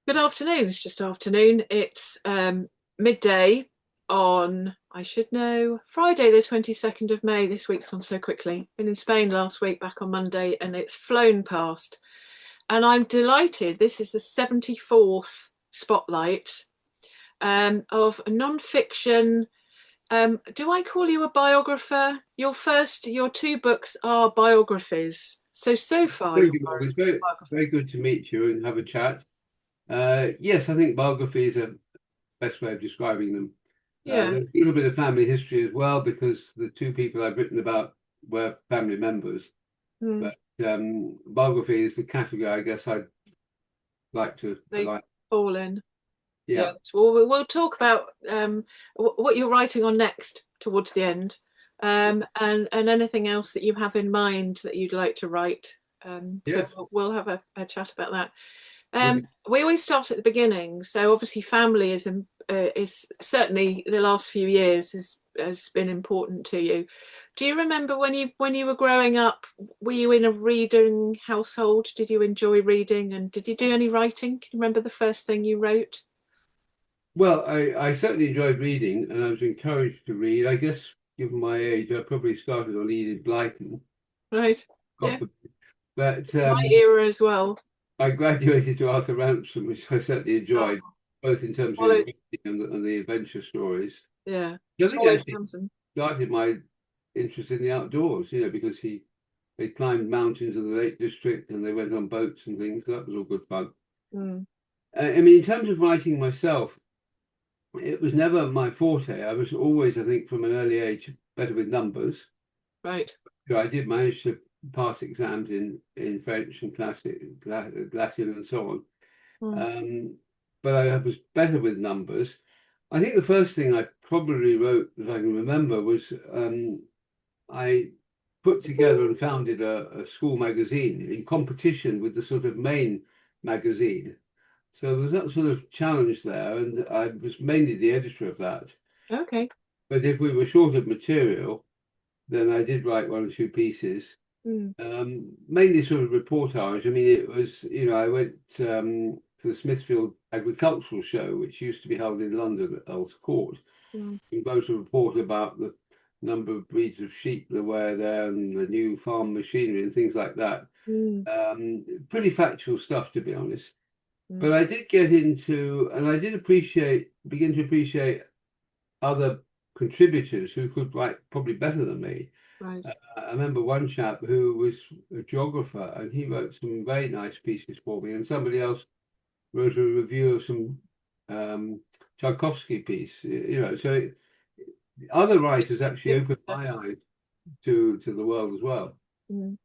Good afternoon. It's just afternoon. It's midday on, I should know, Friday, the 22nd of May. This week's gone so quickly. Been in Spain last week, back on Monday, and it's flown past. And I'm delighted. This is the 74th spotlight of a non-fiction. Do I call you a biographer? Your two books are biographies. So far, Very you're good. a It's very, biographer. very good to meet you and have a chat. Yes, I think biography is a best way of describing them. Yeah. There's a little bit of family history as well because the two people I've written about were family members. Mm. But biography is the category I guess I'd like to They like. fall in. Yeah. Yes. Well, we'll talk about what you're writing on next towards the end, and anything else that you have in mind that you'd like to write. So Yes. we'll have a chat about that. Okay. We always start at the beginning. So obviously, family is certainly the last few years has been important to you. Do you remember when you were growing up? Were you in a reading household? Did you enjoy reading, and did you do any writing? Can you remember the first thing you wrote? Well, I certainly enjoyed reading and I was encouraged to read. I guess given my age, I probably started on Edith Blyton, Right. Yeah. Oxford. But My era as well. I graduated to Arthur Ransom, which I certainly Oh, enjoyed, both in terms of Swallow, reading and the adventure stories. yeah. I think Swallow actually Townsend. started my interest in the outdoors, because they climbed mountains in the Lake District and they went on boats and things. So that was all good fun. Mm, I mean, in terms of writing myself, it was never my forte. I was always, I think, from an early age, better with numbers. right. So I did manage to pass exams in French and classic, Latin, and so on. Mm, Um, but I was better with numbers. I think the first thing I probably wrote, as I can remember, was I put together and founded a school magazine in competition with the sort of main magazine. So there was that sort of challenge there, and I was mainly the editor of that. okay. But if we were short of material, then I did write one or two pieces, Mm, mainly sort of reportage. I mean, it was, I went to the Smithfield Agricultural Show, which used to be held in London at Earl's Court. mm, We wrote a report about the number of breeds of sheep there were there and the new farm machinery and things like that. mm, Pretty factual stuff, to be honest. But mm, I did get into, and I did begin to appreciate other contributors who could write probably better than me. right. I remember one chap who was a geographer and he wrote some very nice pieces for me, and somebody else wrote a review of some um, Tchaikovsky piece. So other writers actually Yeah. opened my eyes to the world as well. Mm.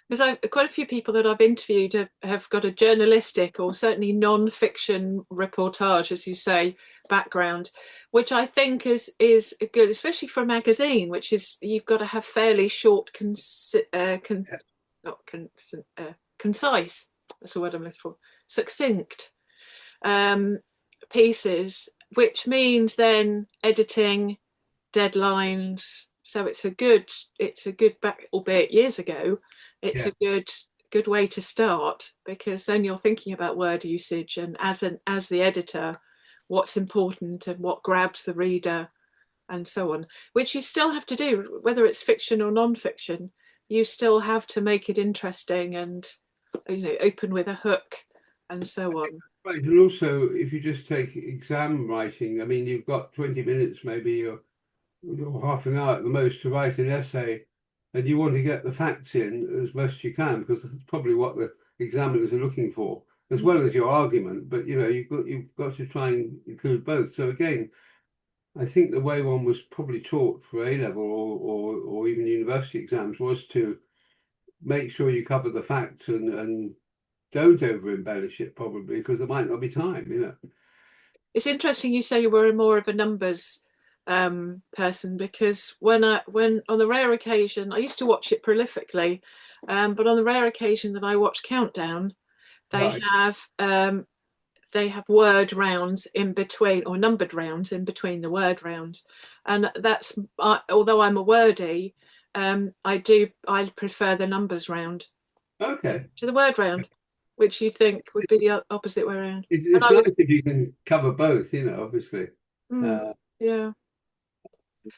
Because quite a few people that I've interviewed have got a journalistic or certainly non-fiction reportage, as you say, background, which I think is good, especially for a magazine, which is you've got to have fairly short, not concise. That's the word I'm looking for. Succinct um, pieces, which means then editing, deadlines. So it's a good back, albeit years ago. It's Yeah. a good way to start because then you're thinking about word usage and as the editor, what's important and what grabs the reader and so on, which you still have to do, whether it's fiction or non-fiction. You still have to make it interesting and open with a hook and so on. Right. And also, if you just take exam writing, I mean, you've got 20 minutes maybe or half an hour at the most to write an essay, and you want to get the facts in as best you can because that's probably what the examiners are looking for, as well as your argument. But you've got to try and include both. So again, I think the way one was probably taught for A level or even university exams was to make sure you cover the facts and don't over embellish it probably because there might not be time. It's interesting you say you were more of a numbers person because when on the rare occasion I used to watch it prolifically, but on the rare occasion that I watch Countdown, they Right. have um, they have word rounds in between or numbered rounds in between the word rounds, and that's although I'm a wordy, I prefer the numbers round Okay. to the word round. which you think would be the opposite way around? And It's I was, nice if you can cover both, obviously. mm, Uh, yeah.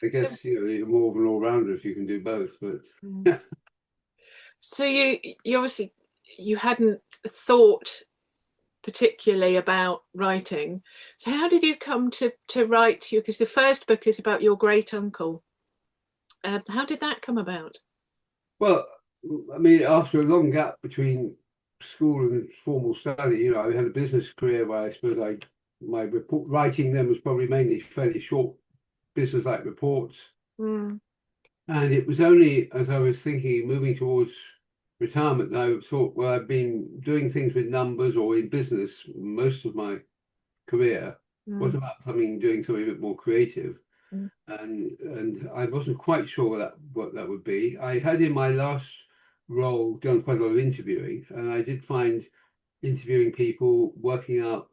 I So, guess, you're more of an all-rounder if you can do both, mm. but So you obviously you hadn't thought particularly about writing. So how did you come to write you? Because the first book is about your great uncle. How did that come about? well, I mean, after a long gap between school and formal study, I had a business career where I suppose my report writing then was probably mainly fairly short business-like reports. Mm, And it was only as I was thinking, moving towards retirement, that I thought, well, I've been doing things with numbers or in business most of my career. What mm, about doing something a bit more creative? mm, And I wasn't quite sure what that would be. I had in my last role done quite a lot of interviewing, and I did find interviewing people, working out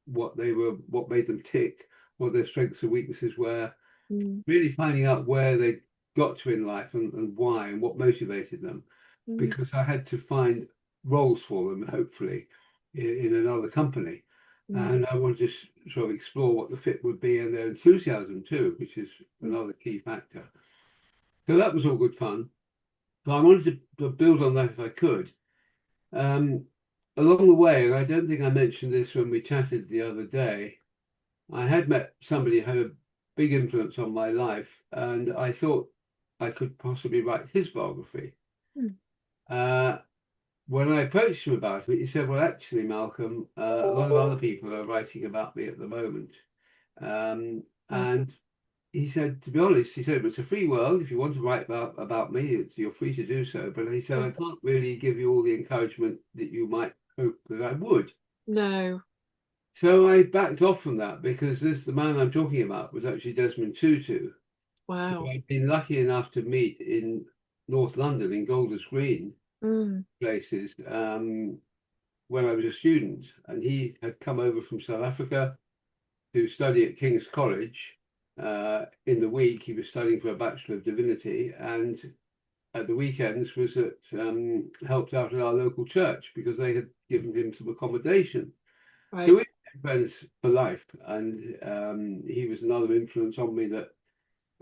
what made them tick, what their strengths and weaknesses were, mm, really finding out where they got to in life and why and what motivated them, mm, because I had to find roles for them, hopefully, in another company. mm, And I wanted to sort of explore what the fit would be and their enthusiasm too, which is mm, another key factor. So that was all good fun. So I wanted to build on that if I could. Um, Along the way, and I don't think I mentioned this when we chatted the other day, I had met somebody who had a big influence on my life, and I thought I could possibly write his biography. mm, Uh, when I approached him about it, he said, "Well, actually, Malcolm, a lot of other people are writing about me at the moment." right, And he said, to be honest, he said, "It's a free world. If you want to write about me, you're free to do so." But he said, yeah. "I can't really give you all the encouragement that you might hope that I would." No. So I backed off from that because the man I'm talking about was actually Desmond Tutu, who Wow. I'd been lucky enough to meet in North London in Golders Green Mm, places when I was a student. And he had come over from South Africa to study at King's College. In the week, he was studying for a Bachelor of Divinity, and at the weekends was helped out at our local church because they had given him some accommodation. So right. we became friends for life, and he was another influence on me that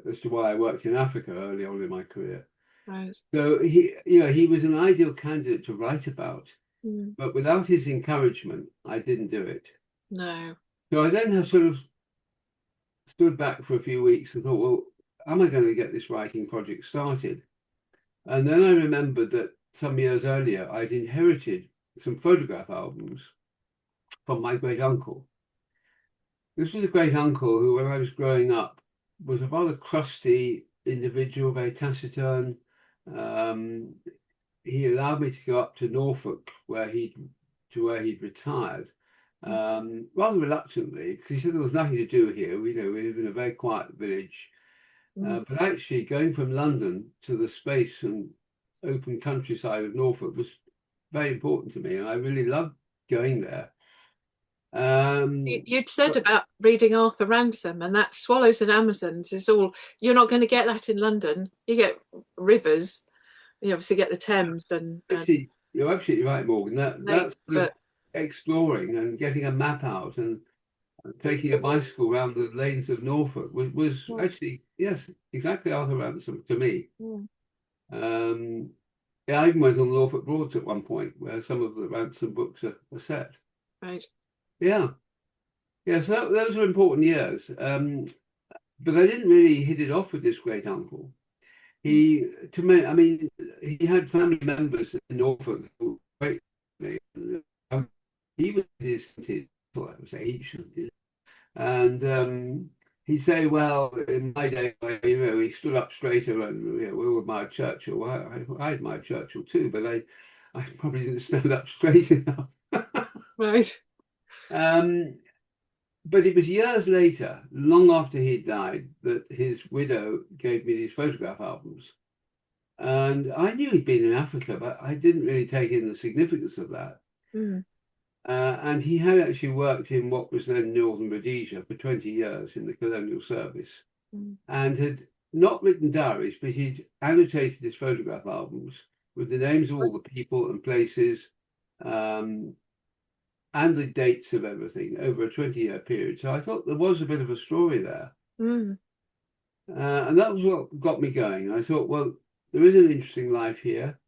as to why I worked in Africa early on in my career. Right. So he was an ideal candidate to write about, Mm, but without his encouragement, I didn't do it. no. So I then have sort of stood back for a few weeks and thought, well, am I going to get this writing project started? And then I remembered that some years earlier, I'd inherited some photograph albums from my great uncle. This was a great uncle who, when I was growing up, was a rather crusty individual, very taciturn. Um, he allowed me to go up to Norfolk, where he'd retired, rather reluctantly, because he said there was nothing to do here. We live in a very quiet village. Mm, But actually, going from London to the space and open countryside of Norfolk was very important to me, and I really loved going there. You'd said But about reading Arthur Ransom, and that Swallows and Amazons is all, you're not going to get that in London. You get rivers, you obviously get the Thames and actually, you're absolutely right, Morgan. That's lakes, sort of but exploring and getting a map out and taking a bicycle around the lanes of Norfolk was mm, actually, yes, exactly Arthur Ransom to me. mm, Um, yeah, I even went on Norfolk Broads at one point where some of the Ransom books are set. right. Yeah, yeah. So those were important years. But I didn't really hit it off with this great uncle. Mm, He, to me, I mean, he had family members in Norfolk who were great. He was his, well, I was ancient, and he'd say, "Well, in my day, he stood up straighter, and we admired Churchill. Well, I admired Churchill too, but I probably didn't stand up straight enough." right. um, but it was years later, long after he died, that his widow gave me these photograph albums. And I knew he'd been in Africa, but I didn't really take in the significance of that. Mm, And he had actually worked in what was then Northern Rhodesia for 20 years in the colonial service mm, and had not written diaries, but he'd annotated his photograph albums with the names of all the people and places and the dates of everything over a 20-year period. So I thought there was a bit of a story there. Mm. And that was what got me going. I thought, well, there is an interesting life here.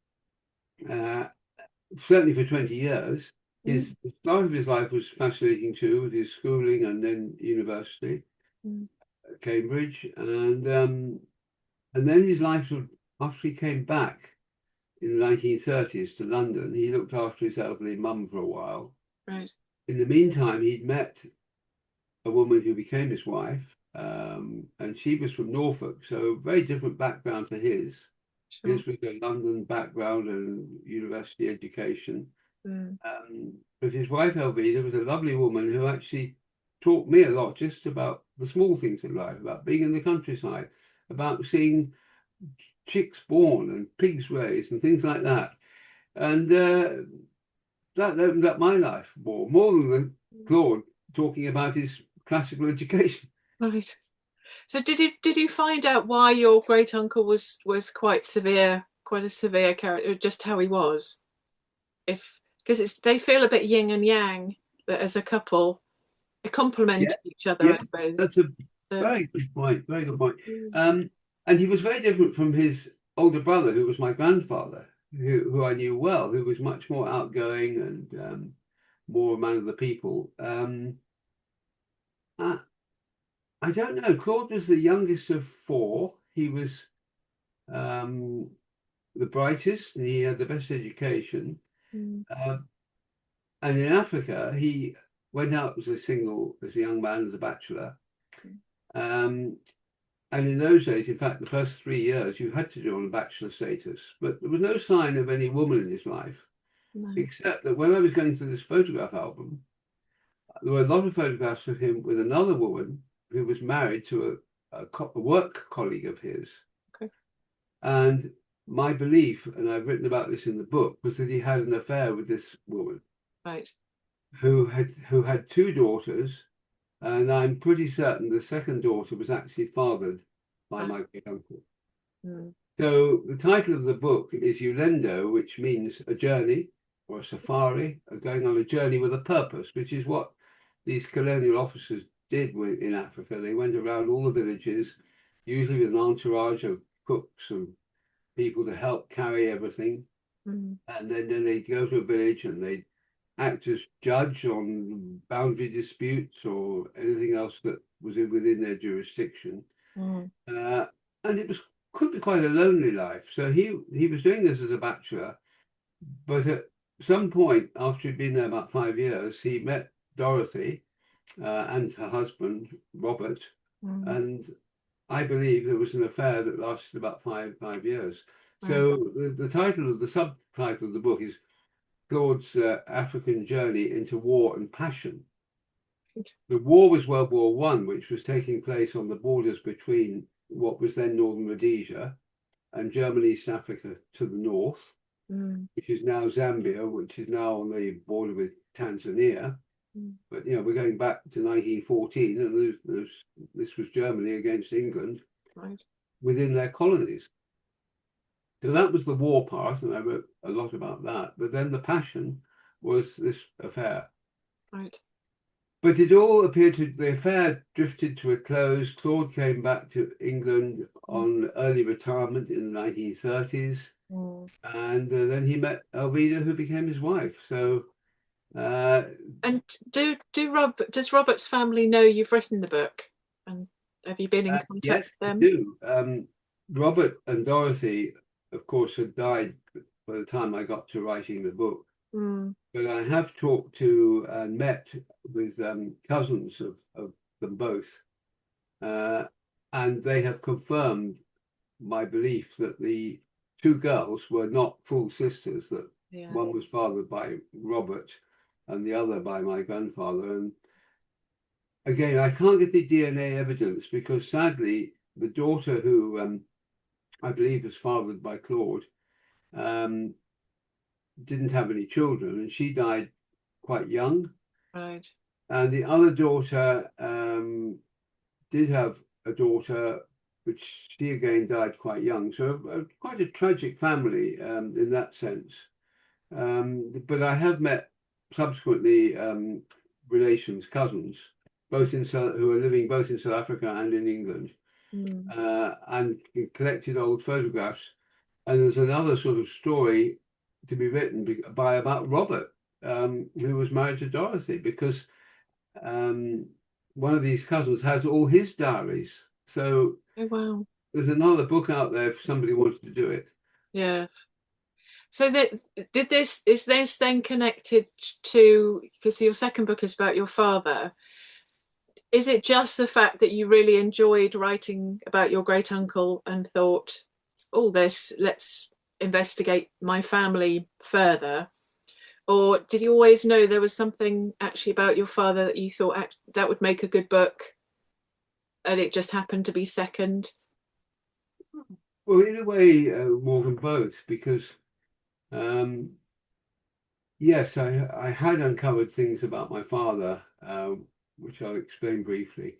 Certainly for 20 years. The start of his life was fascinating too, with his schooling and then university at Cambridge. And then his life, after he came back in the 1930s to London, he looked after his elderly mum for a while. Right. In the meantime, he'd met a woman who became his wife, and she was from Norfolk, so very different background to his. Sure. His was a London background and university education. But his wife, Elvira, was a lovely woman who actually taught me a lot just about the small things in life, about being in the countryside, about seeing chicks born and pigs raised and things like that. And that opened up my life more than Claude talking about his classical education. Right. So did you find out why your great uncle was quite severe, quite a severe character, just how he was? Because they feel a bit yin and yang, that as a couple, they complement each other, I suppose. That's a very good point. Very good point. And he was very different from his older brother, who was my grandfather, who I knew well, who was much more outgoing and more a man of the people. I don't know. Claude was the youngest of four. He was the brightest, and he had the best education. And in Africa, he went out as a young man, as a bachelor. And in those days, in fact, the first 3 years, you had to do on a bachelor status. But there was no sign of any woman in his life, except that when I was going through this photograph album, there were a lot of photographs of him with another woman who was married to a work colleague of his. Okay. And my belief, and I've written about this in the book, was that he had an affair with this woman. Right. Who had two daughters, and I'm pretty certain the second daughter was actually fathered by my great uncle. So the title of the book is Ulendo, which means a journey or a safari, going on a journey with a purpose, which is what these colonial officers did in Africa. They went around all the villages, usually with an entourage of cooks and people to help carry everything. And then they'd go to a village and they'd act as judge on boundary disputes or anything else that was within their jurisdiction. And it could be quite a lonely life. So he was doing this as a bachelor, but at some point after he'd been there about 5 years, he met Dorothy and her husband Robert, and I believe there was an affair that lasted about five years. So the title of the subtitle of the book is Claude's African Journey into War and Passion. The war was World War One, which was taking place on the borders between what was then Northern Rhodesia and German East Africa to the north, which is now Zambia, which is now on the border with Tanzania. But we're going back to 1914, and this was Germany against England within their colonies. So that was the war part, and I wrote a lot about that. But then the passion was this affair. Right. But it all appeared the affair drifted to a close. Claude came back to England on early retirement in the 1930s. And then he met Elvira, who became his wife. So. And does Robert's family know you've written the book? And have you been in contact yes, with them? They do. Robert and Dorothy, of course, had died by the time I got to writing the book. But I have talked to and met with cousins of them both. And they have confirmed my belief that the two girls were not full sisters, that one was fathered by Robert and the other by my grandfather. And again, I can't get the DNA evidence because sadly, the daughter who I believe was fathered by Claude didn't have any children, and she died quite young. Right. And the other daughter did have a daughter, which she again died quite young. So quite a tragic family in that sense. But I have met subsequently relations, cousins, who are living both in South Africa and in England, and collected old photographs. And there's another sort of story to be written about Robert, who was married to Dorothy, because one of these cousins has all his diaries. So Oh, wow. there's another book out there if somebody wanted to do it. Yes. So is this then connected to, because your second book is about your father? Is it just the fact that you really enjoyed writing about your great uncle and thought, oh, let's investigate my family further? Or did you always know there was something actually about your father that you thought that would make a good book, and it just happened to be second? Well, in a way, more than both, because yes, I had uncovered things about my father, which I'll explain briefly,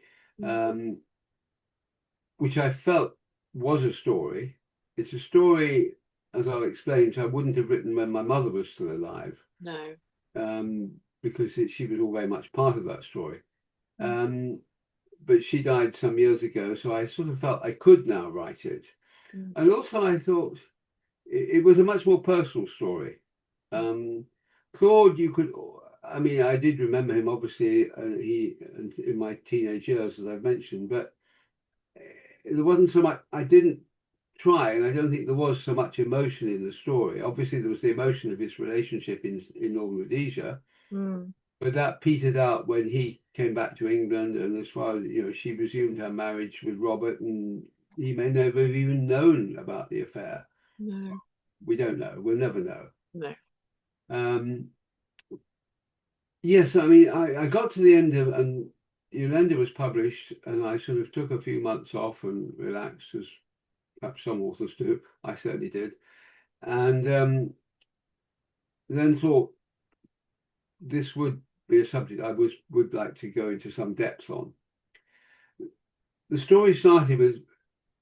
which I felt was a story. It's a story, as I'll explain, which I wouldn't have written when my mother was still alive. No. Because she was all very much part of that story. But she died some years ago, so I sort of felt I could now write it. And also I thought it was a much more personal story. Claude, I did remember him, obviously, in my teenage years, as I've mentioned, but there wasn't so much, I didn't try, and I don't think there was so much emotion in the story. Obviously, there was the emotion of his relationship in Northern Rhodesia, but that petered out when he came back to England, and as far as, she resumed her marriage with Robert, and he may never have even known about the affair. No. We don't know. We'll never know. No. Yes, I got to the end of, and Ulendo was published, and I sort of took a few months off and relaxed, as perhaps some authors do. I certainly did. And then thought this would be a subject I would like to go into some depth on. The story started with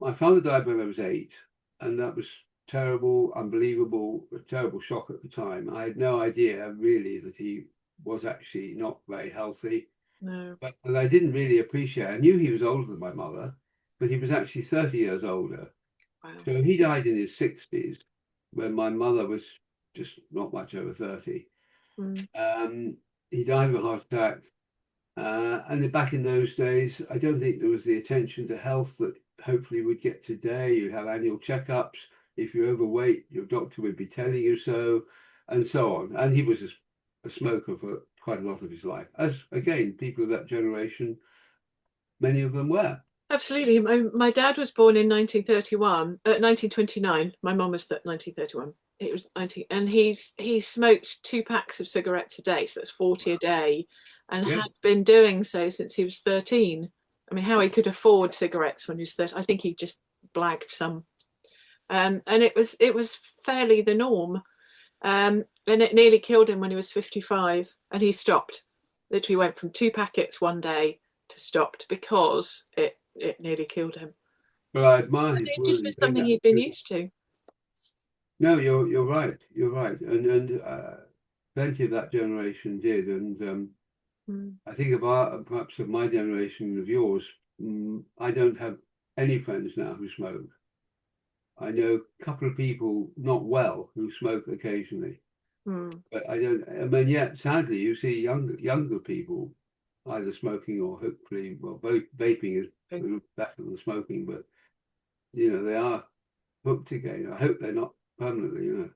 my father died when I was 8, and that was terrible, unbelievable, a terrible shock at the time. I had no idea really that he was actually not very healthy. No. But I didn't really appreciate. I knew he was older than my mother, but he was actually 30 years older. Wow. So he died in his 60s when my mother was just not much over 30. He died of a heart attack. And back in those days, I don't think there was the attention to health that hopefully we'd get today. You'd have annual checkups. If you're overweight, your doctor would be telling you so, and so on. And he was a smoker for quite a lot of his life, as again, people of that generation, many of them were. Absolutely. My dad was born in 1929. My mum was 1931. It was 19, and he smoked 2 packs of cigarettes a day, so that's 40 a day, and had been doing so since he was 13. I mean, how he could afford cigarettes when he was 13, I think he just blagged some. And it was fairly the norm. And it nearly killed him when he was 55, and he stopped. Literally went from 2 packets one day to stopped because it nearly killed him. But I admire his It word. just was something he'd been used to. No, you're right. You're right, and plenty of that generation did. And I think perhaps of my generation, of yours, I don't have any friends now who smoke. I know a couple of people not well who smoke occasionally, but I don't. I mean, yet sadly, you see younger people either smoking or hopefully, well, both vaping is better than smoking, but they are hooked again. I hope they're not permanently,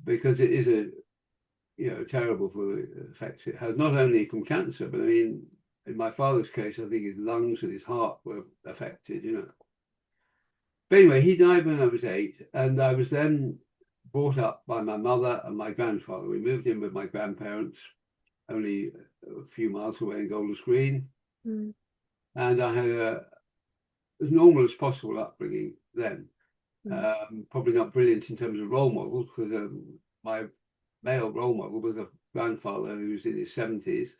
because it is terrible for the effects it has, not only from cancer, but I mean, in my father's case, I think his lungs and his heart were affected, But anyway, he died when I was 8, and I was then brought up by my mother and my grandfather. We moved in with my grandparents, only a few miles away in Golders Green. And I had as normal as possible upbringing then. Probably not brilliant in terms of role models, because my male role model was a grandfather who was in his 70s.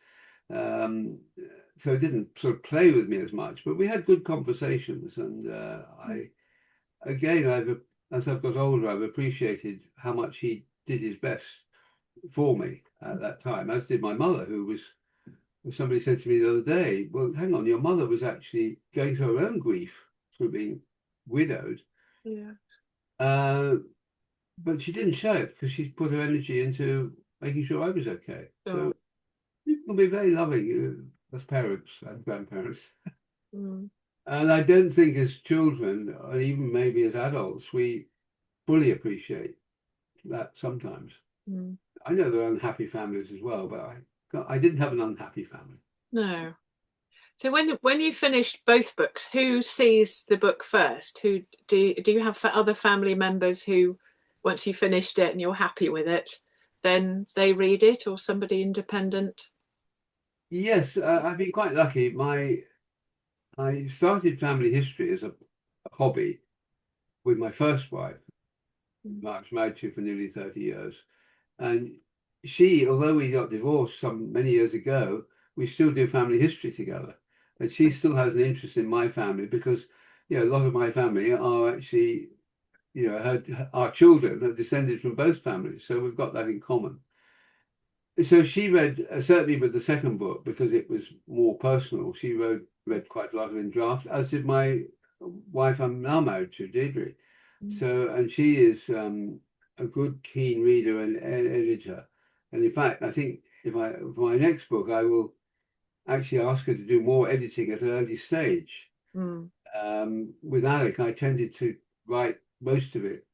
So didn't sort of play with me as much, but we had good conversations. And as I've got older, I've appreciated how much he did his best for me at that time, as did my mother, who was. Somebody said to me the other day, "Well, hang on, your mother was actually going through her own grief through being widowed, Yeah. uh, but she didn't show it because she put her energy into making sure I was okay." Sure. So people can be very loving as parents and grandparents. Mm. And I don't think as children, or even maybe as adults, we fully appreciate that sometimes. Mm. I know there are unhappy families as well, but I didn't have an unhappy family. No. So when you finished both books, who sees the book first? Who do you have other family members who, once you finished it and you're happy with it, then they read it, or somebody independent? Yes, I've been quite lucky. I started family history as a hobby with my first wife, Mm. who I was married to for nearly 30 years. And she, although we got divorced some many years ago, we still do family history together. And she still has an interest in my family because, a lot of my family are actually, our children are descended from both families. So we've got that in common. So she read, certainly with the second book, because it was more personal, she read quite a lot of in draft, as did my wife I'm now married to, Deirdre. Mm. So, and she is a good, keen reader and editor. And in fact, I think for my next book, I will actually ask her to do more editing at an early stage. Mm. With Alec, I tended to write most of it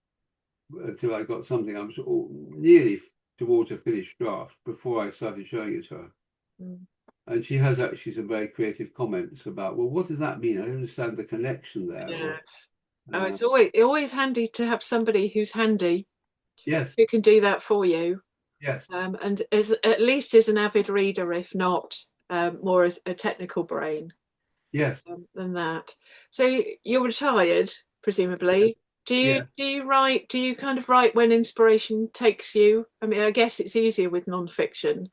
until I got something I was nearly towards a finished draft before I started showing it to her. Mm. And she has actually some very creative comments about, well, what does that mean? I don't understand the connection there. Or, Yes. Oh, it's always handy to have somebody who's handy yes, who can do that for you, yes, and is at least is an avid reader, if not more a technical brain yes, than that. So you're retired, presumably. yeah. Do you write? Do you kind of write when inspiration takes you? I mean, I guess it's easier with non-fiction.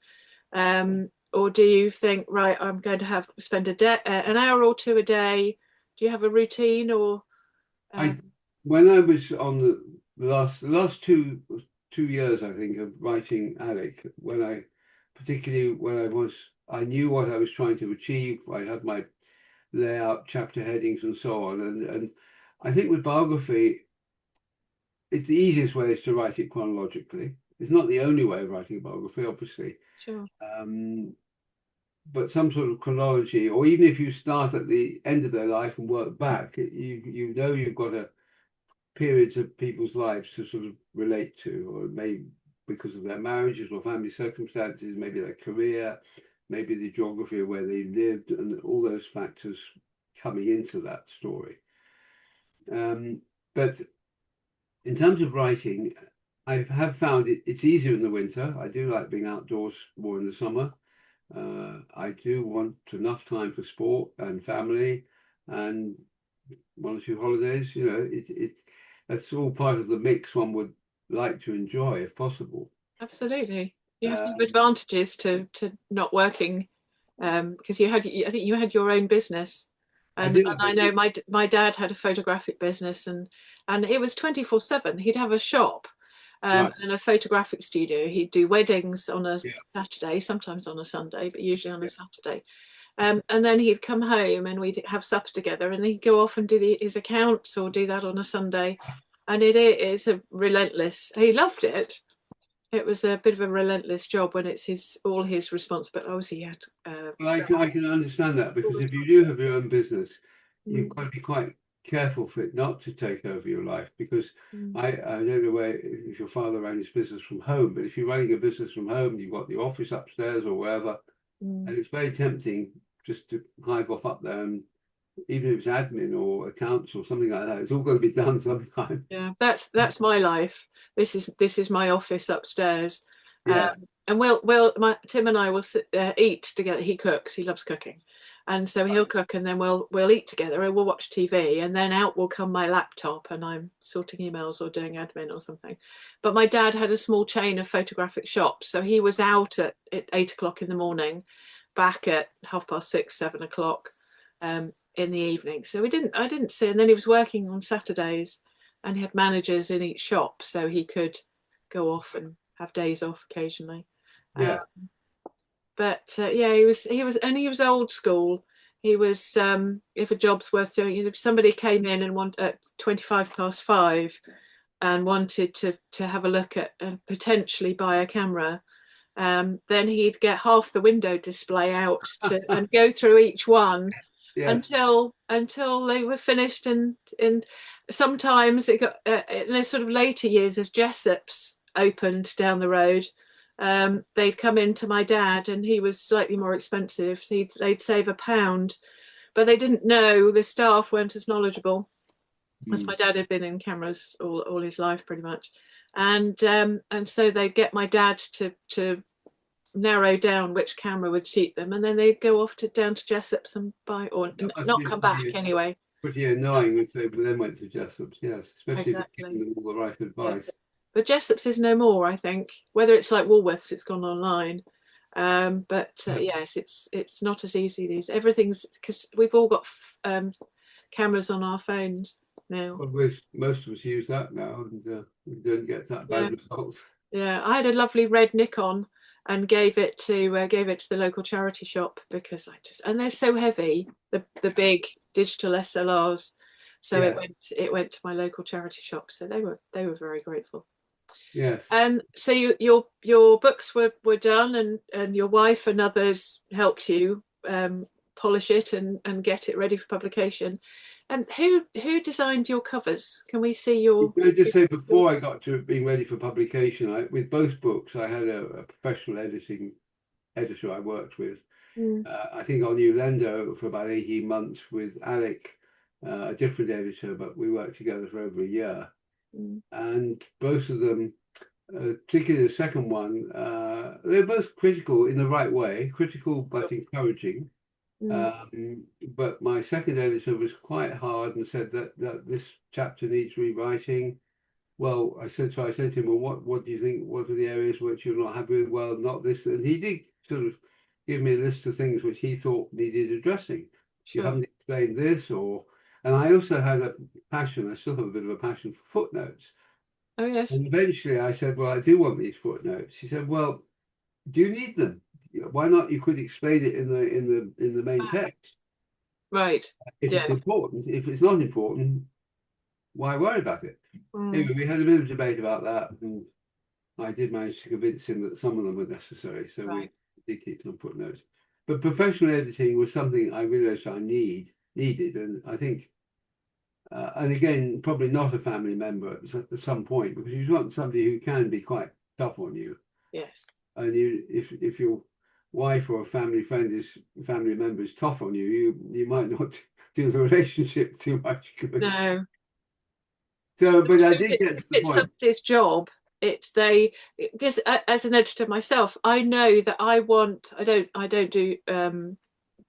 Or do you think, right, I'm going to spend an hour or two a day? Do you have a routine, or I um, when I was on the last two years, I think, of writing Alec, particularly when I knew what I was trying to achieve. I had my layout, chapter headings, and so on. And I think with biography, it's the easiest way is to write it chronologically. It's not the only way of writing a biography, obviously. sure? Um, but some sort of chronology, or even if you start at the end of their life and work back, you know you've got periods of people's lives to sort of relate to, or maybe because of their marriages or family circumstances, maybe their career, maybe the geography of where they lived, and all those factors coming into that story. But in terms of writing, I have found it's easier in the winter. I do like being outdoors more in the summer. I do want enough time for sport and family and one or two holidays. That's all part of the mix one would like to enjoy if possible. Absolutely. You have to have Um, advantages to not working, because I think you had your own business, I and did, I know my dad had a photographic business, and it was 24/7. He'd have a shop, right, and a photographic studio. He'd do weddings on a yeah, Saturday, sometimes on a Sunday, but usually on a yeah, Saturday. And then he'd come home and we'd have supper together, and he'd go off and do his accounts or do that on a Sunday. And it is a relentless. He loved it. It was a bit of a relentless job when it's all his responsibility. Obviously, he had Well, staff I can understand that all because the if you do have your own business, time. you've got to be quite careful for it not to take over your life. Because Mm, I don't know if your father ran his business from home, but if you're running a business from home, you've got the office upstairs or wherever, mm. and it's very tempting just to hive off up there, and even if it's admin or accounts or something like that, it's all going to be done sometime. Yeah, that's my life. This is my office upstairs, um, Yes, and Tim and I will eat together. He cooks. He loves cooking, and so he'll cook, and then we'll eat together, and we'll watch TV, and then out will come my laptop, and I'm sorting emails or doing admin or something. But my dad had a small chain of photographic shops, so he was out at 8 o'clock in the morning, back at 6:30, 7 o'clock. In the evening. So I didn't see, and then he was working on Saturdays, and he had managers in each shop, so he could go off and have days off occasionally. Yeah. But yeah, he was old school. He was if a job's worth doing, if somebody came in and wanted at 5:25 and wanted to have a look at and potentially buy a camera, then he'd get half the window display out and go through each one Yes. until they were finished. And sometimes it got in the sort of later years as Jessop's opened down the road. They'd come into my dad, and he was slightly more expensive. So they'd save £1, but they didn't know, the staff weren't as knowledgeable, as my dad had been in cameras all his life pretty much, and so they'd get my dad to narrow down which camera would suit them, and then they'd go off down to Jessop's and buy, or not come back anyway. Pretty annoying if they then went to Jessop's, yes, especially if Exactly. it gave them all the right advice. Yeah. But Jessop's is no more, I think. Whether it's like Woolworths, it's gone online. But yes, it's not as easy. Everything's, because we've all got cameras on our phones now. Well, most of us use that now, and we don't get that bad results. Yeah, I had a lovely red Nikon and gave it to the local charity shop, because and they're so heavy, the big digital SLRs. So it went to my local charity shop. So they were very grateful. Yes. So your books were done, and your wife and others helped you polish it and get it ready for publication. And who designed your covers? Can we see your? Can I just say, before I got to being ready for publication, with both books, I had a professional editor I worked with. I think on Ulendo for about 18 months with Alec, a different editor, but we worked together for over a year. And both of them, particularly the second one, they're both critical in the right way, critical but encouraging. But my second editor was quite hard and said that this chapter needs rewriting. Well, I said to him, well, what do you think? What are the areas which you're not happy with? Well, not this. And he did sort of give me a list of things which he thought needed addressing. Sure. You haven't explained this, and I also had a passion. I still have a bit of a passion for footnotes. Oh yes. And eventually, I said, well, I do want these footnotes. He said, well, do you need them? Why not? You could explain it in the main text. Right. If it's important. If it's not important, why worry about it? Anyway, we had a bit of debate about that, and I did manage to convince him that some of them were necessary. So we did keep some footnotes. But professional editing was something I realized I needed, and I think, and again, probably not a family member at some point, because you want somebody who can be quite tough on you. Yes. And if your wife or a family member is tough on you, you might not do the relationship too much good. No. So, but I did get to the point. It's somebody's job. Because as an editor myself, I know that I don't do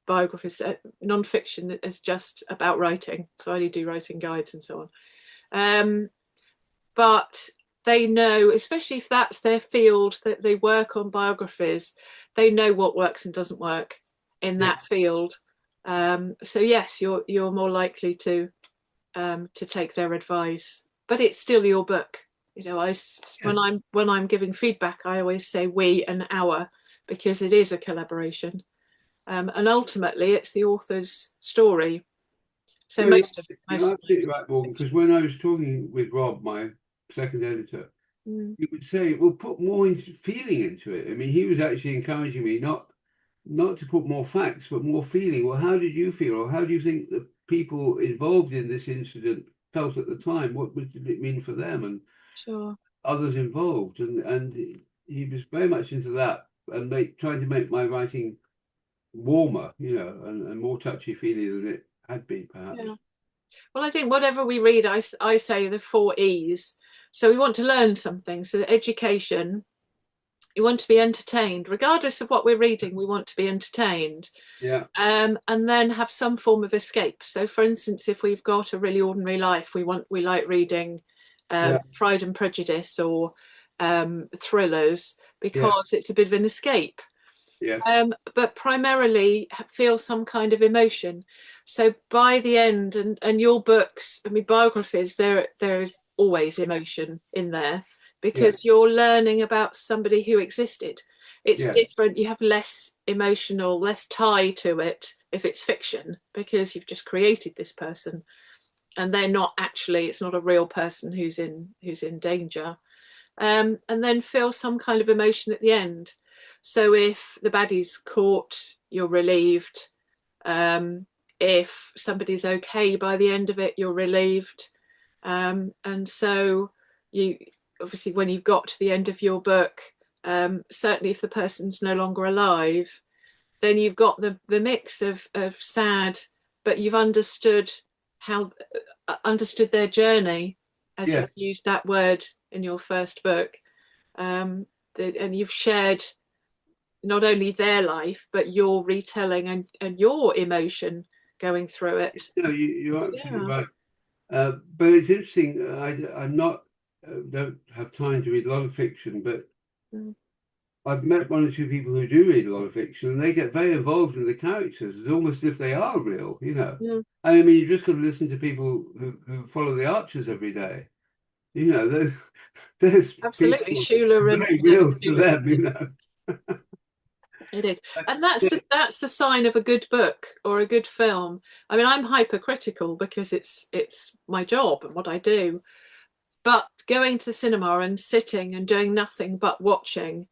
biographies. Non-fiction is just about writing, so I only do writing guides and so on. But they know, especially if that's their field, that they work on biographies, they know what works and doesn't work in that field. So yes, you're more likely to take their advice, but it's still your book. When I'm giving feedback, I always say we and our, because it is a collaboration, and ultimately it's the author's story. So you're absolutely right, Morgan, because when I was talking with Rob, my second editor, you would say, well, put more feeling into it. I mean, he was actually encouraging me not to put more facts, but more feeling. Well, how did you feel, or how do you think the people involved in this incident felt at the time? What did it mean for them, and others involved? And he was very much into that, and trying to make my writing warmer, and more touchy-feely than it had been, perhaps. Yeah. Well, I think whatever we read, I say the 4 E's. So we want to learn something. So education, you want to be entertained, regardless of what we're reading. We want to be entertained. Yeah. And then have some form of escape. So, for instance, if we've got a really ordinary life, we like reading Pride and Prejudice or thrillers, because it's a bit of an escape. Yes. But primarily feel some kind of emotion. So by the end, and your books, I mean, biographies, there is always emotion in there, Yeah. because you're learning about somebody who existed. It's Yeah. different. You have less emotional, less tie to it if it's fiction, because you've just created this person and they're not actually, it's not a real person who's in danger. And then feel some kind of emotion at the end. So if the baddie's caught, you're relieved. If somebody's okay by the end of it, you're relieved. And so you obviously, when you've got to the end of your book, certainly if the person's no longer alive, then you've got the mix of sad, but you've understood their journey, as you Yes. used that word in your first book, and you've shared not only their life but your retelling and your emotion going through it. No, you're absolutely Yeah. right. But it's interesting. I'm not don't have time to read a lot of fiction, but Mm. I've met one or two people who do read a lot of fiction, and they get very involved in the characters. It's almost as if they are real, you know. Yeah. I mean, you've just got to listen to people who follow the Archers every day. You know, there's Absolutely, people Shula and very yeah, real to Shula's them, you brilliant. know. It is, But, and that's the sign of a good book or a good film. I mean, I'm hypercritical because it's my job and what I do. But going to the cinema and sitting and doing nothing but watching,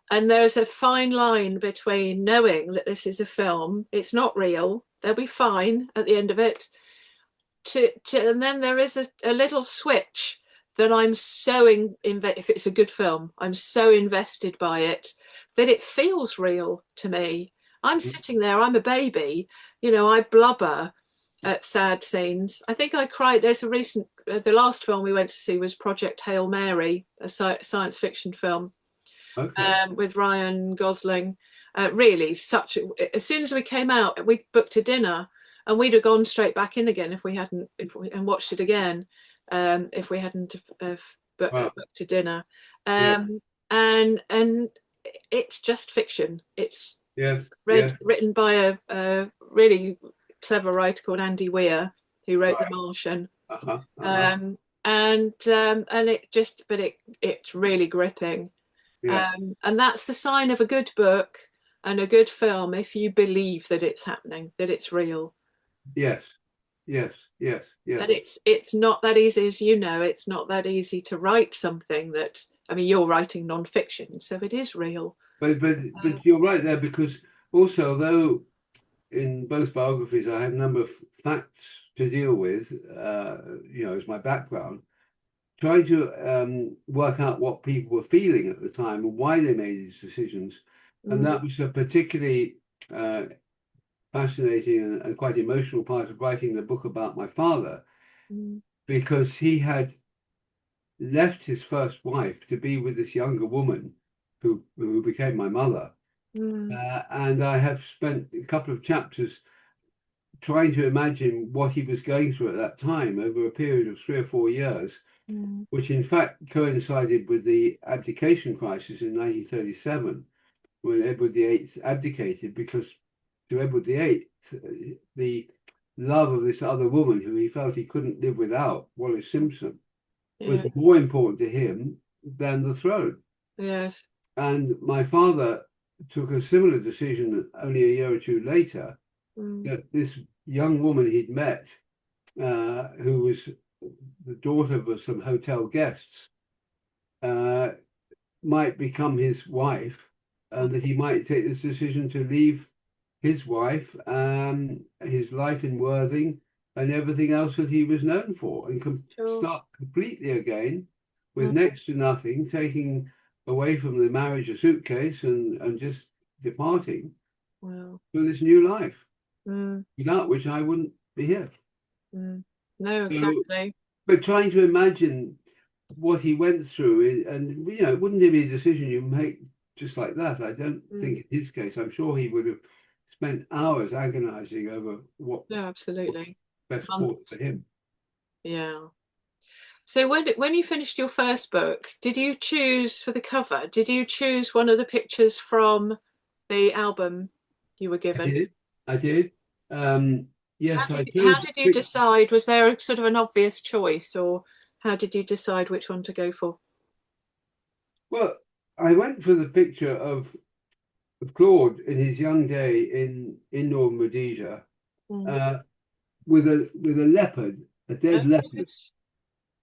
and there's a fine line between knowing that this is a film, it's not real, they'll be fine at the end of it, and then there is a little switch that I'm so if it's a good film, I'm so invested by it that it feels real to me. I'm sitting there, I'm a baby, I blubber at sad scenes. I think I cried. There's a recent, the last film we went to see was Project Hail Mary, a science fiction film, okay. with Ryan Gosling. Really, as soon as we came out, we booked a dinner, and we'd have gone straight back in again and watched it again, if we hadn't have Wow. booked a dinner. Yeah. And it's just fiction. It's Yes. Yes. written by a really clever writer called Andy Weir, who wrote The Right. Martian. Uh-huh. Uh-huh. And it's really gripping. Yeah. And that's the sign of a good book and a good film, if you believe that it's happening, that it's real, Yes. Yes. Yes. Yes. that it's not that easy, as you know. It's not that easy to write something that, I mean, you're writing non-fiction, so it is real. But you're right there, because also, although in both biographies I have a number of facts to deal with, as my background, trying to work out what people were feeling at the time and why they made these decisions. And Mm, that was a particularly fascinating and quite emotional part of writing the book about my father, mm, because he had left his first wife to be with this younger woman who became my mother. mm, And I have spent a couple of chapters trying to imagine what he was going through at that time over a period of 3 or 4 years, mm, which in fact coincided with the abdication crisis in 1937, when Edward VIII abdicated, because to Edward VIII, the love of this other woman who he felt he couldn't live without, Wallis Simpson, was yeah, more important to him than the throne. yes, And my father took a similar decision only a year or two later, mm, that this young woman he'd met, who was the daughter of some hotel guests, uh, might become his wife, and that he might take this decision to leave his wife, his life in Worthing, and everything else that he was known for, and sure. start completely again with Mm, next to nothing, taking away from the marriage a suitcase and just departing well, to this new life, mm, without which I wouldn't be here. mm. No, So, exactly. but trying to imagine what he went through, and it wouldn't be a decision you make just like that. I don't Mm, think in his case, I'm sure he would have spent hours agonizing over no, what absolutely. best course for Months. him. Yeah. So when you finished your first book, did you choose for the cover? Did you choose one of the pictures from the album you were I given? did. I did. Um, How yes, I did how chose. did you decide? Was there a sort of an obvious choice, or how did you decide which one to go for? Well, I went for the picture of Claude in his young day in Northern Rhodesia, Mm. uh, with a leopard, a Oh, dead leopard. yes.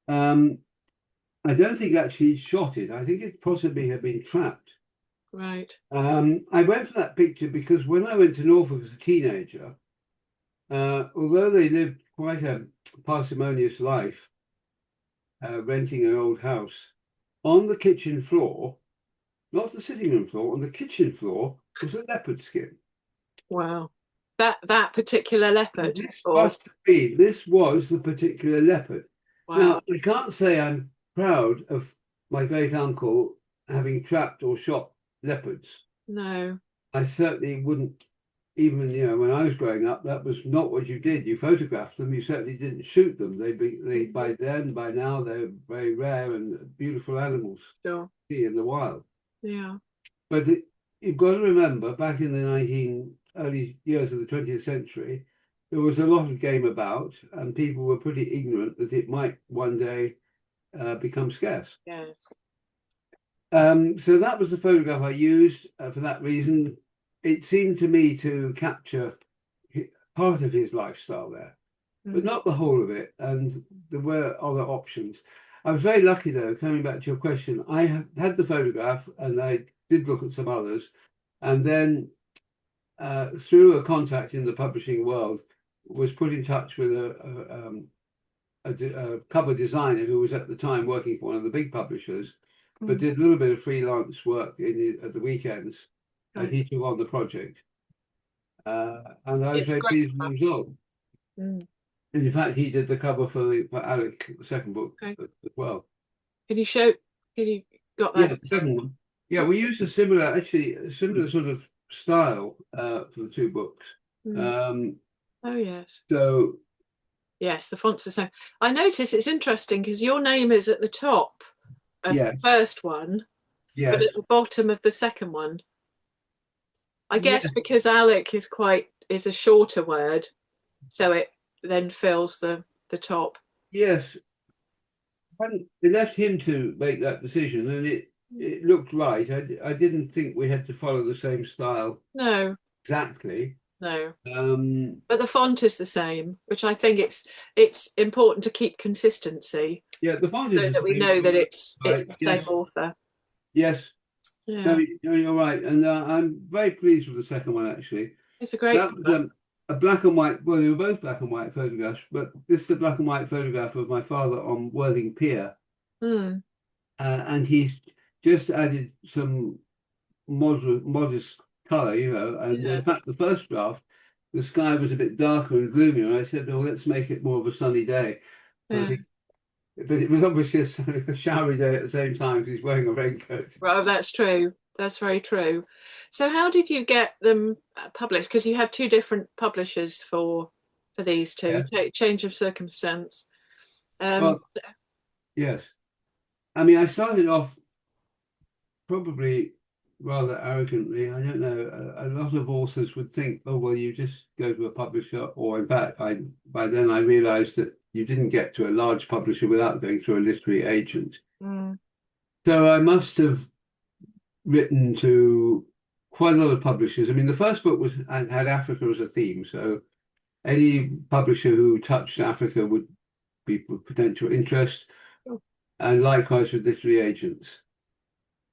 Um, I don't think actually he shot it. I think it possibly had been trapped. Right. I went for that picture because when I went to Norfolk as a teenager, although they lived quite a parsimonious life, renting an old house, on the kitchen floor, not the sitting room floor, on the kitchen floor was a leopard skin. Wow. That particular leopard, This or must be, this was the particular leopard. wow. Now, I can't say I'm proud of my great uncle having trapped or shot leopards. No. I certainly wouldn't, even when I was growing up, that was not what you did. You photographed them. You certainly didn't shoot them. They by now they're very rare and beautiful animals Sure. to see in the wild. Yeah. But you've got to remember, back in the early years of the 20th century, there was a lot of game about, and people were pretty ignorant that it might one day become scarce. Yes. So that was the photograph I used for that reason. It seemed to me to capture part of his lifestyle there, but Mm. not the whole of it. And there were other options. I was very lucky, though, coming back to your question. I had the photograph and I did look at some others. And then through a contact in the publishing world, was put in touch with a cover designer who was at the time working for one of the big publishers, but Mm. did a little bit of freelance work at the weekends, and Right. he took on the project. And I was It's very great. pleased with the result. Mm. And in fact, he did the cover for Alec, the second book, Okay. as well. Can you show? Can you got Yeah, that? the second one. Yeah, we used a similar sort of style for the two books. Mm. Um, Oh yes. so Yes, the font's the same. I notice it's interesting because your name is at the top of the yes, first one, but yes, at the bottom of the second one. I guess yes, because Alec is a shorter word, so it then fills the top. yes. It left him to make that decision, and it looked right. I didn't think we had to follow the same style No, exactly. no. Um, But the font is the same, which I think it's important to keep consistency yeah, the font so is the that we same. know that it's Right. the same Yes, author. yes. No, Yeah, you're right, and I'm very pleased with the second one actually. it's a great That was cover. a black and white. Well, they were both black and white photographs, but this is a black and white photograph of my father on Worthing Pier, Mm, and he's just added some modest color, And yeah, in fact, the first draft, the sky was a bit darker and gloomier. And I said, "Oh, let's make it more of a sunny day." So I yeah. think, but it was obviously a showery day at the same time because he's wearing a raincoat. Well, that's true. That's very true. So, how did you get them published? Because you had two different publishers for these two. Yeah. Change of circumstance. Um, Well, yes. I mean, I started off probably rather arrogantly. I don't know. A lot of authors would think, "Oh, well, you just go to a publisher," or in fact, I by then I realised that you didn't get to a large publisher without going through a literary agent. mm, So I must have written to quite a lot of publishers. I mean, the first book had Africa as a theme, so any publisher who touched Africa would be of potential interest, and likewise with literary agents.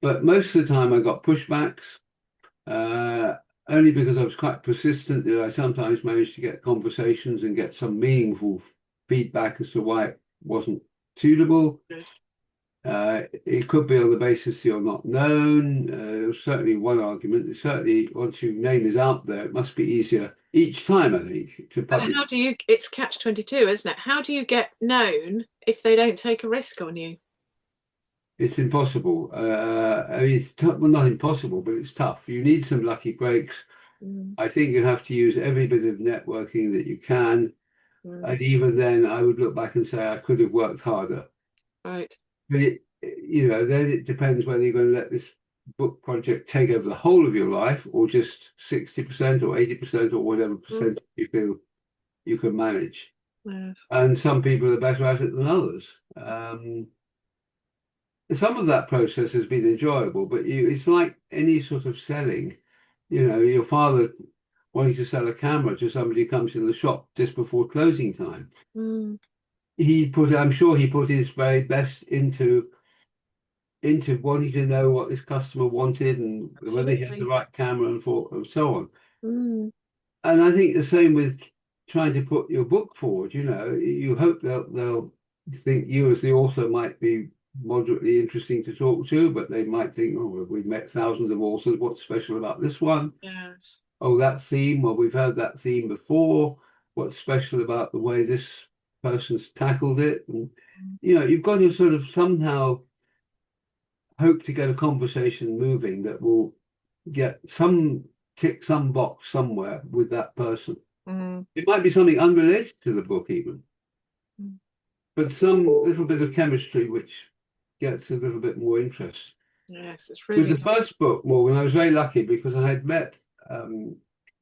But most of the time, I got pushbacks. Uh, Only because I was quite persistent that I sometimes managed to get conversations and get some meaningful feedback as to why it wasn't suitable. It could be on the basis you're not known. Certainly one argument. Certainly, once your name is out there, it must be easier each time, I think, to but publish. how do you? It's catch-22, isn't it? How do you get known if they don't take a risk on you? It's impossible. I mean, well, not impossible, but it's tough. You need some lucky breaks. Mm, I think you have to use every bit of networking that you can. mm, And even then, I would look back and say I could have worked harder. right. But then it depends whether you're going to let this book project take over the whole of your life or just 60% or 80% or whatever Mm, percent you feel you can manage. yes. And some people are better at it than others. some of that process has been enjoyable, but it's like any sort of selling. You know, your father wanting to sell a camera to somebody who comes in the shop just before closing time. Mm, I'm sure he put his very best into wanting to know what this customer wanted and whether he had the absolutely. right camera and so on. Mm, And I think the same with trying to put your book forward. You know, you hope they'll think you as the author might be moderately interesting to talk to, but they might think, oh, well, we've met thousands of authors. What's special about this one? yes. Oh, that theme. Well, we've heard that theme before. What's special about the way this person's tackled it? And Mm, you know, you've got to sort of somehow hope to get a conversation moving that will get some tick some box somewhere with that person. mm, It might be something unrelated to the book even, mm. but some little bit of chemistry which gets a little bit more interest. Yes, it's With really the first book, Morgan, I was very lucky because I had met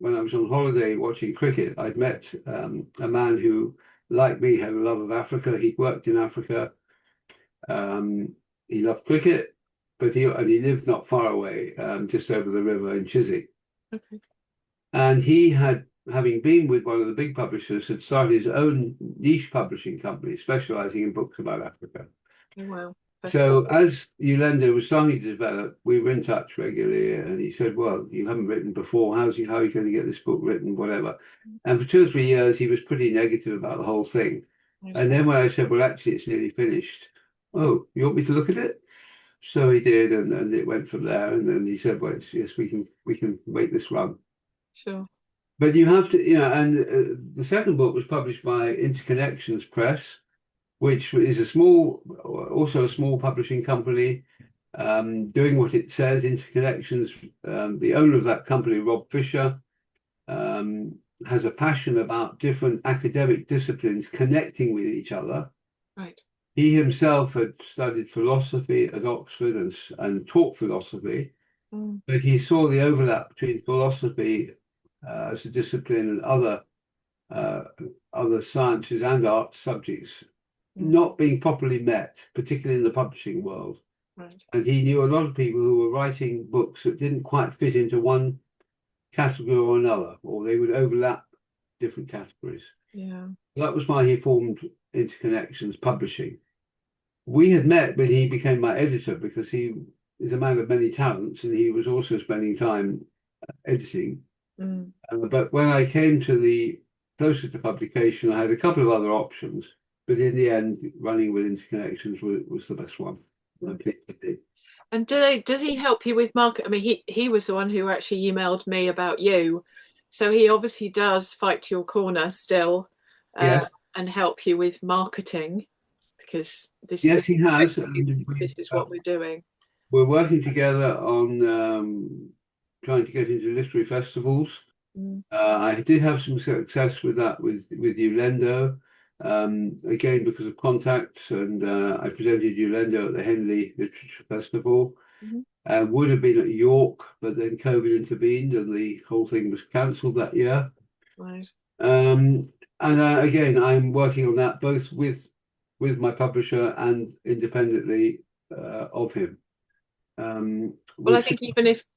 when I was on holiday watching cricket, I'd met a man who, like me, had a love of Africa. He'd worked in Africa. Um, he loved cricket, but he lived not far away, just over the river in Chiswick. okay. And he had, having been with one of the big publishers, had started his own niche publishing company, specializing in books about Africa. Oh, wow. So as Ulendo was starting to develop, we were in touch regularly, and he said, "Well, you haven't written before. How are you going to get this book written? Whatever." And for 2 or 3 years, he was pretty negative about the whole thing. And then when I said, "Well, actually, it's nearly finished," "Oh, you want me to look at it?" So he did, and it went from there. And then he said, "Well, yes, we can make this run." Sure. But you have to, you know, and the second book was published by Interconnections Press, which is also a small publishing company, doing what it says. Interconnections, the owner of that company, Rob Fisher, um, has a passion about different academic disciplines connecting with each other. Right. He himself had studied philosophy at Oxford and taught philosophy, Mm, but he saw the overlap between philosophy as a discipline and uh, other sciences and art subjects mm, not being properly met, particularly in the publishing world. right. And he knew a lot of people who were writing books that didn't quite fit into one category or another, or they would overlap different categories. Yeah. That was why he formed Interconnections Publishing. We had met when he became my editor because he is a man of many talents and he was also spending time editing. Mm, But when I came to the closer to publication, I had a couple of other options, but in the end, running with Interconnections was the best one. I'm mm. pleased it did. And does he help you with market? I mean, he was the one who actually emailed me about you, so he obviously does fight to your corner still, uh, Yes, and help you with marketing because yes, he has. this is what we're doing. We're working together on trying to get into literary festivals. Mm, I did have some success with that with Ulendo, again because of contacts, and I presented Ulendo at the Henley Literature Festival. mhm. Would have been at York, but then COVID intervened and the whole thing was cancelled that year. Right. And again, I'm working on that both with my publisher and independently of him. Well, I Which think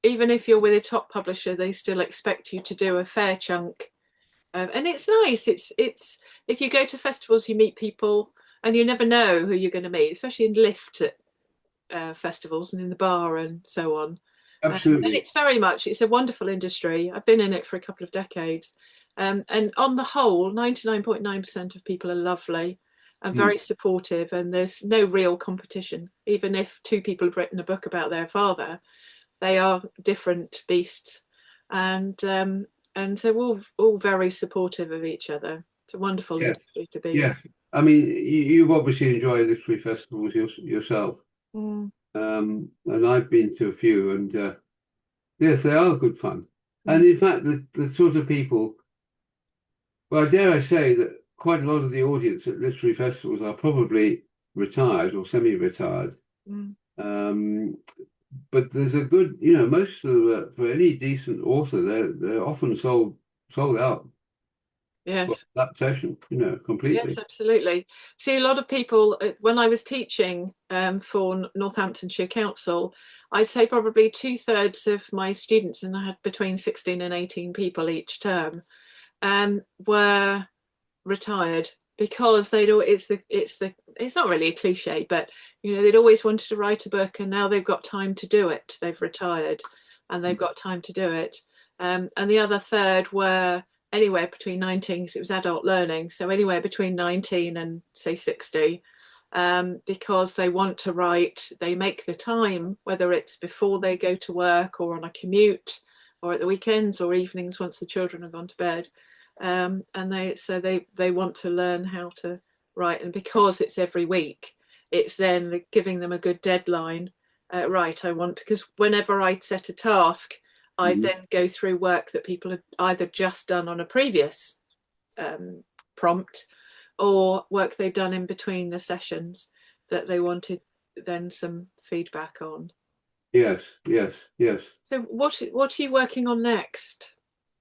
even if you're with a top publisher, they still expect you to do a fair chunk, and it's nice. It's if you go to festivals, you meet people, and you never know who you're going to meet, especially in lifts at festivals and in the bar and so on. And absolutely, it's a wonderful industry. I've been in it for a couple of decades. And on the whole, 99.9% of people are lovely and mm, very supportive, and there's no real competition. Even if two people have written a book about their father, they are different beasts. And so we're all very supportive of each other. It's a wonderful yes, industry to be in. yes. I mean, you've obviously enjoyed literary festivals yourself, Mm, and I've been to a few, and yes, they are good fun. And mm, in fact, the sort of people, well, dare I say that quite a lot of the audience at literary festivals are probably retired or semi-retired. mm. Um, but there's a good, you know, most of them, for any decent author, they're often sold out. Yes. that session, Yes, completely. absolutely. See, a lot of people, when I was teaching for Northamptonshire Council, I'd say probably 2/3 of my students, and I had between 16 and 18 people each term, were retired because it's not really a cliche, but they'd always wanted to write a book, and now they've got time to do it. They've retired and they've got time to do it. And the other third were anywhere between 19, because it was adult learning, so anywhere between 19 and say 60, because they want to write. They make the time, whether it's before they go to work or on a commute or at the weekends or evenings once the children have gone to bed. And they want to learn how to write, and because it's every week, it's then giving them a good deadline. Right, I want, because whenever I set a task, I Mhm. then go through work that people had either just done on a previous prompt, or work they'd done in between the sessions that they wanted then some feedback on. Yes, yes, yes. So what are you working on next?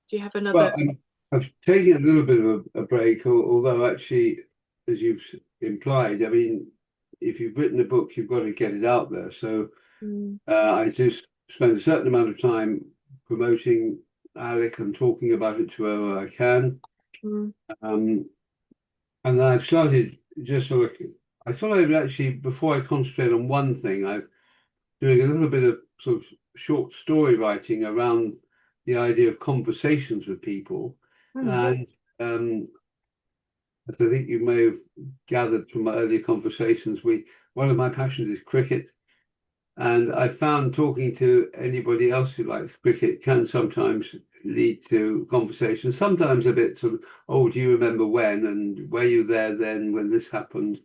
Do you have another? Well, I've taken a little bit of a break, although actually, as you've implied, I mean, if you've written a book, you've got to get it out there. So Mm, I just spend a certain amount of time promoting Alec and talking about it to wherever I can. mm, Um, and then I've started just sort of, I thought I would actually, before I concentrate on one thing, I'm doing a little bit of sort of short story writing around the idea of conversations with people. mm. And as I think you may have gathered from my earlier conversations, one of my passions is cricket. And I found talking to anybody else who likes cricket can sometimes lead to conversations, sometimes a bit sort of, oh, do you remember when? And were you there then when this happened?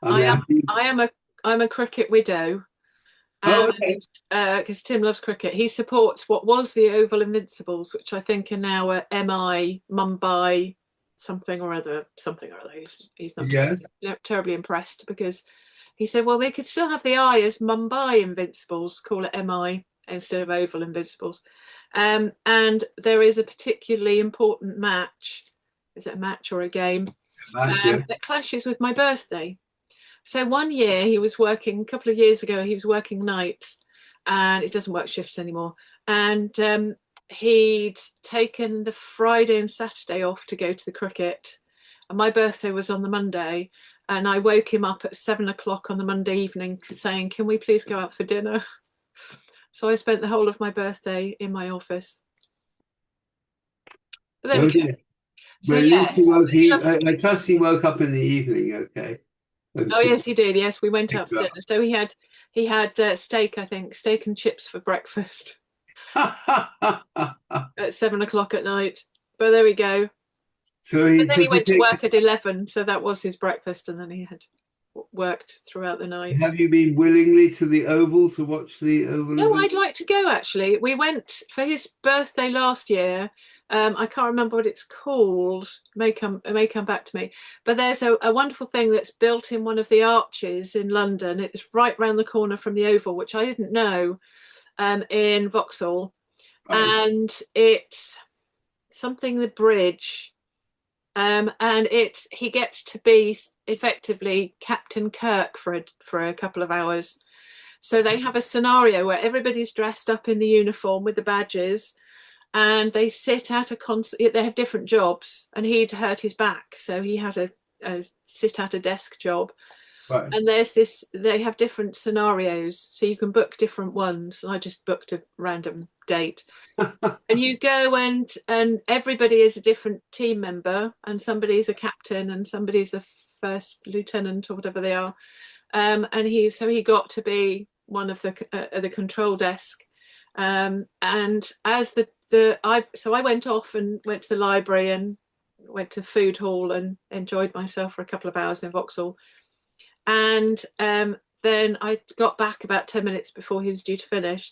I I mean, am have you... I'm a cricket widow, Oh, and okay. because Tim loves cricket, he supports what was the Oval Invincibles, which I think are now at MI Mumbai something or other. He's not Yes. terribly impressed, because he said, well, they could still have the I as Mumbai Invincibles, call it MI instead of Oval Invincibles. And there is a particularly important match. Is it a match or a game? Match, yeah. That clashes with my birthday. So one year he was working, a couple of years ago, he was working nights, and it doesn't work shifts anymore. And he'd taken the Friday and Saturday off to go to the cricket. And my birthday was on the Monday. And I woke him up at 7 o'clock on the Monday evening saying, can we please go out for dinner? So I spent the whole of my birthday in my office. But there we Oh go. dear. So But at least yes, he loves. I trust he woke up in the evening, okay. Oh And yes, he did. Yes, we went out picked for dinner. up. So he had steak, I think, steak and chips for breakfast at 7 o'clock at night. But there we go. So But he then he does he went to take work at 11, so that was his breakfast, and then he had worked throughout the night. have you been willingly to the Oval to watch the Oval No, event? I'd like to go actually. We went for his birthday last year. I can't remember what it's called. It may come back to me. But there's a wonderful thing that's built in one of the arches in London. It's right round the corner from the Oval, which I didn't know, in Vauxhall, Right. and it's something the bridge. And he gets to be effectively Captain Kirk for a couple of hours. So they have a scenario where everybody's dressed up in the uniform with the badges, and they sit at a concert. They have different jobs, and he'd hurt his back, so he had a sit at a desk job. Right. And they have different scenarios, so you can book different ones. I just booked a random date, and you go, and everybody is a different team member, and somebody's a captain and somebody's a first lieutenant or whatever they are. And he got to be one of the control desk. And as I went off and went to the library and went to food hall and enjoyed myself for a couple of hours in Vauxhall. And then I got back about 10 minutes before he was due to finish.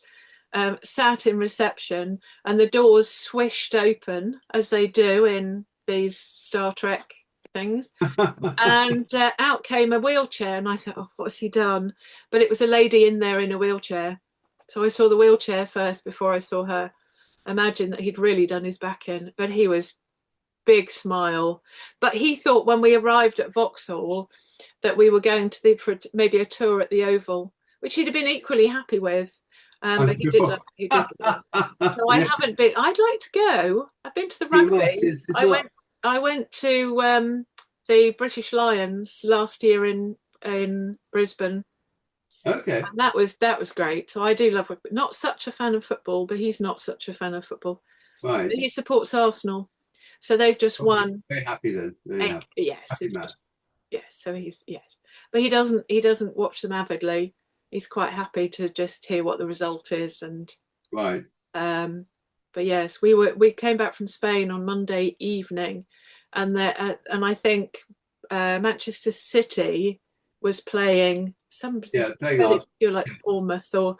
Sat in reception, and the doors swished open as they do in these Star Trek things, and out came a wheelchair, and I thought, oh, what's he done? But it was a lady in there in a wheelchair, so I saw the wheelchair first before I saw her. Imagine that he'd really done his back in, but he was big smile. But he thought when we arrived at Vauxhall that we were going to for maybe a tour at the Oval, which he'd have been equally happy with. I'm But he did sure. love, he did love. So I Yeah, haven't been. I'd like to go. I've been to the you must. rugby. It's not I went to the British Lions last year in Brisbane, okay. and that was great. So I do love rugby. Not such a fan of football, but he's not such a fan of football. Right. But he supports Arsenal, so they've just Okay. won. Very happy then. Very happy. Yes, Happy it's man. just yes. So he's yes, but he doesn't watch them avidly. He's quite happy to just hear what the result is, and Right. but yes, we came back from Spain on Monday evening, and I think Manchester City was playing somebody Yeah. Playing fairly ours. obscure like Bournemouth or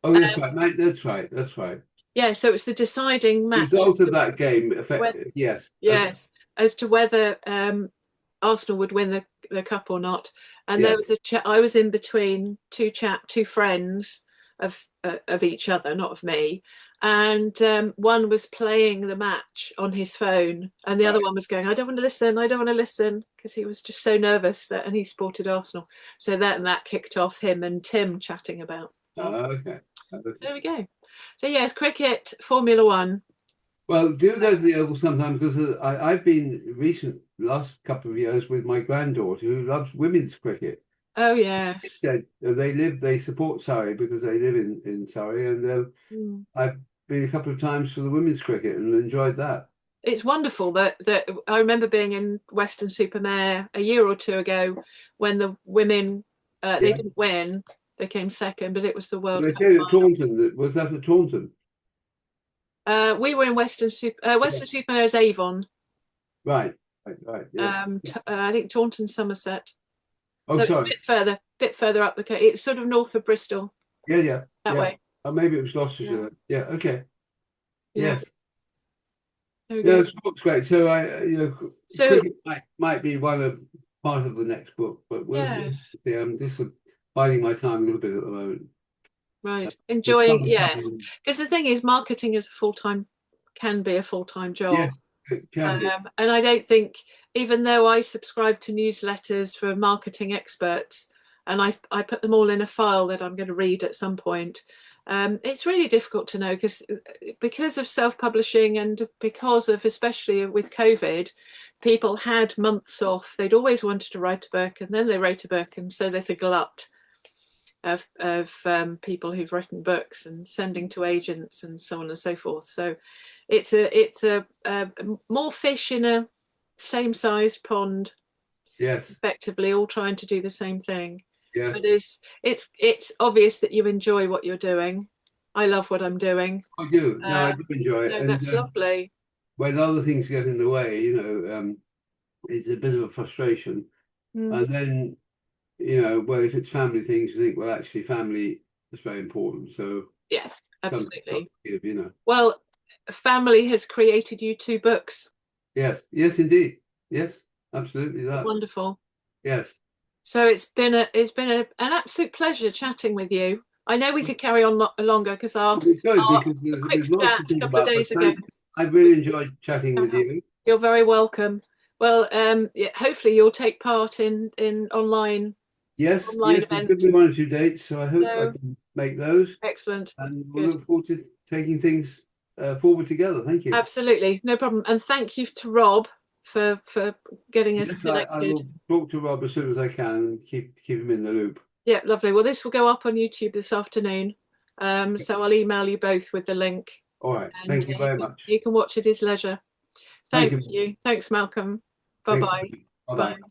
Oh, that's right, mate. That's right. That's right. yeah. So it's the deciding match. Result of that game, Whether, yes. Okay. yes, as to whether Arsenal would win the cup or not. And Yeah. there was I was in between two friends of each other, not of me. And one was playing the match on his phone, and the other Right. one was going, "I don't want to listen. I don't want to listen," because he was just so nervous and he supported Arsenal. So that kicked off him and Tim chatting about. Okay. There we go. So yes, cricket, Formula One. Well, do go to the Oval sometime because I've been last couple of years with my granddaughter who loves women's cricket. Oh yes. Instead, they support Surrey because they live in Surrey, and I've been a couple of times for the women's cricket and enjoyed that. It's wonderful that I remember being in Western-super-Mare a year or two ago when the women they Yeah. didn't win, they came second, but it was the World They Cup played at final. Taunton. Was that at Taunton? We were in Western-super-Mare is Avon. Right. Right. Yeah. I think Taunton, Somerset. Oh, So it's a sorry. bit further up the coast. It's sort of north of Bristol Yeah. Yeah. that Yeah. way. Or maybe it was Yeah, Gloucestershire. Yeah. Okay. yeah. Yes. There we Yeah, go. sport's great. So So cricket might be part of the next book, but we'll yes, see. I'm just biding my time a little bit at the moment. right. There's Enjoying something yes, happening. because the thing is, marketing is a can be a full-time job. Yes, it can be. And I don't think, even though I subscribe to newsletters for marketing experts, and I put them all in a file that I'm going to read at some point, it's really difficult to know because of self-publishing and because of, especially with COVID, people had months off. They'd always wanted to write a book, and then they wrote a book, and so there's a glut of people who've written books and sending to agents and so on and so forth. So it's a more fish in a same sized pond, Yes, effectively all trying to do the same thing. yes. But it's obvious that you enjoy what you're doing. I love what I'm doing. I do. No, I Uh, do enjoy it. so And that's lovely. when other things get in the way, it's a bit of a frustration. Mm, And then, well, if it's family things, you think, well, actually, family is very important. So yes, something's got absolutely. to give. Well, family has created you two books. Yes, yes, indeed. Yes, absolutely that. Wonderful. Yes. So an absolute pleasure chatting with you. I know we could carry on longer because It's good our because quick there's lots chat to a talk couple of about, but days ago. I've really enjoyed chatting with you. You're very welcome. Well, yeah, hopefully you'll take part in Yes, online yes, we've events. given 1 or 2 dates, so I hope I So can make those, excellent. and we'll Good. look forward to taking things forward together. Thank you. Absolutely. No problem. And thank you to Rob for getting us Yes, I connected. will talk to Rob as soon as I can and keep him in the loop. Yeah, lovely. Well, this will go up on YouTube this afternoon. So I'll email you both with the link, All right. and Thank you very much. you can watch at his leisure. Thank Thank you. you. Thanks, Malcolm. Thanks. Bye-bye. Bye bye. Bye.